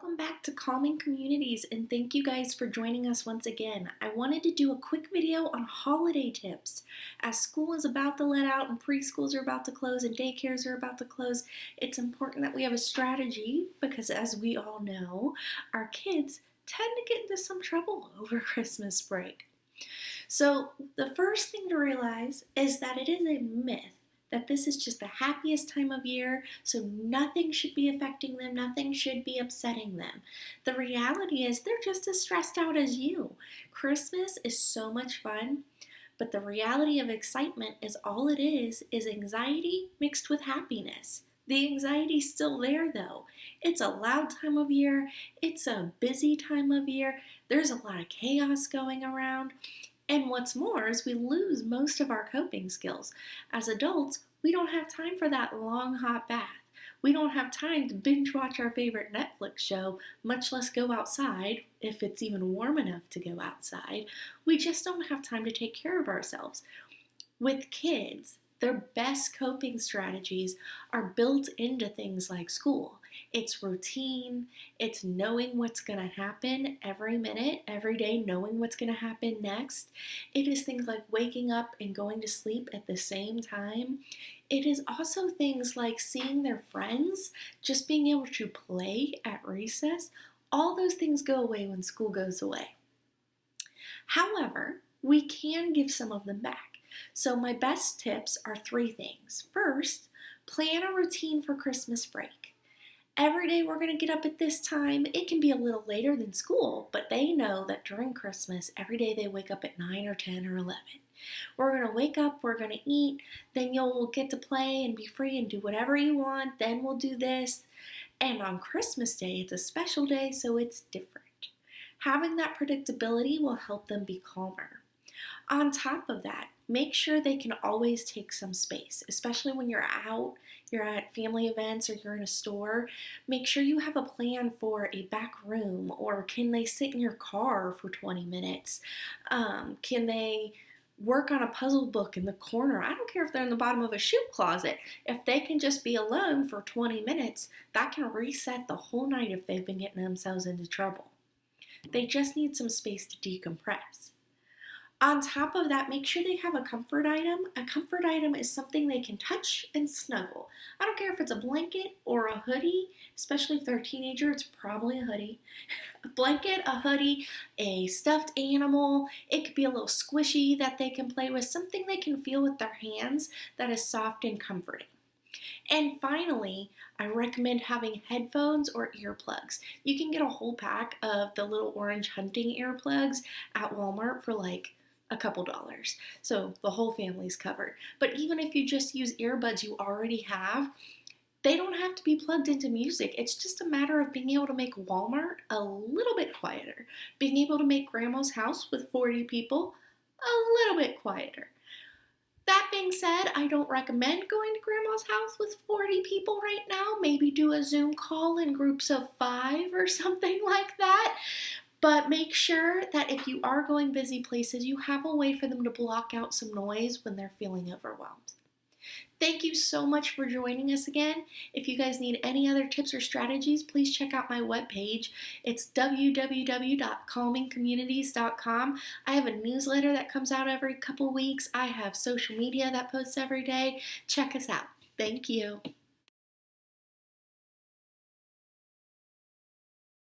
Welcome back to Calming Communities, and thank you guys for joining us once again. I wanted to do a quick video on holiday tips. As school is about to let out and preschools are about to close and daycares are about to close, it's important that we have a strategy because, as we all know, our kids tend to get into some trouble over Christmas break. So the first thing to realize is that it is a myth that this is just the happiest time of year, so nothing should be affecting them, nothing should be upsetting them. The reality is they're just as stressed out as you. Christmas is so much fun, but the reality of excitement is all it is anxiety mixed with happiness. The anxiety's still there though. It's a loud time of year, it's a busy time of year, there's a lot of chaos going around. And what's more is we lose most of our coping skills. As adults, we don't have time for that long hot bath. We don't have time to binge watch our favorite Netflix show, much less go outside, if it's even warm enough to go outside. We just don't have time to take care of ourselves. With kids, their best coping strategies are built into things like school. It's routine, it's knowing what's going to happen every minute, every day, knowing what's going to happen next. It is things like waking up and going to sleep at the same time. It is also things like seeing their friends, just being able to play at recess. All those things go away when school goes away. However, we can give some of them back. So my best tips are three things. First, plan a routine for Christmas break. Every day we're going to get up at this time. It can be a little later than school, but they know that during Christmas, every day they wake up at 9 or 10 or 11. We're going to wake up, we're going to eat, then you'll get to play and be free and do whatever you want, then we'll do this. And on Christmas Day, it's a special day, so it's different. Having that predictability will help them be calmer. On top of that, make sure they can always take some space, especially when you're out, you're at family events, or you're in a store. Make sure you have a plan for a back room, or can they sit in your car for 20 minutes? Can they work on a puzzle book in the corner? I don't care if they're in the bottom of a shoe closet. If they can just be alone for 20 minutes, that can reset the whole night if they've been getting themselves into trouble. They just need some space to decompress. On top of that, make sure they have a comfort item. A comfort item is something they can touch and snuggle. I don't care if it's a blanket or a hoodie, especially if they're a teenager, it's probably a hoodie. A blanket, a hoodie, a stuffed animal. It could be a little squishy that they can play with, something they can feel with their hands that is soft and comforting. And finally, I recommend having headphones or earplugs. You can get a whole pack of the little orange hunting earplugs at Walmart for like a couple dollars. So the whole family's covered. But even if you just use earbuds you already have, they don't have to be plugged into music. It's just a matter of being able to make Walmart a little bit quieter. Being able to make Grandma's house with 40 people a little bit quieter. That being said, I don't recommend going to Grandma's house with 40 people right now. Maybe do a Zoom call in groups of 5 or something like that. But make sure that if you are going busy places, you have a way for them to block out some noise when they're feeling overwhelmed. Thank you so much for joining us again. If you guys need any other tips or strategies, please check out my webpage. It's www.calmingcommunities.com. I have a newsletter that comes out every couple weeks. I have social media that posts every day. Check us out. Thank you.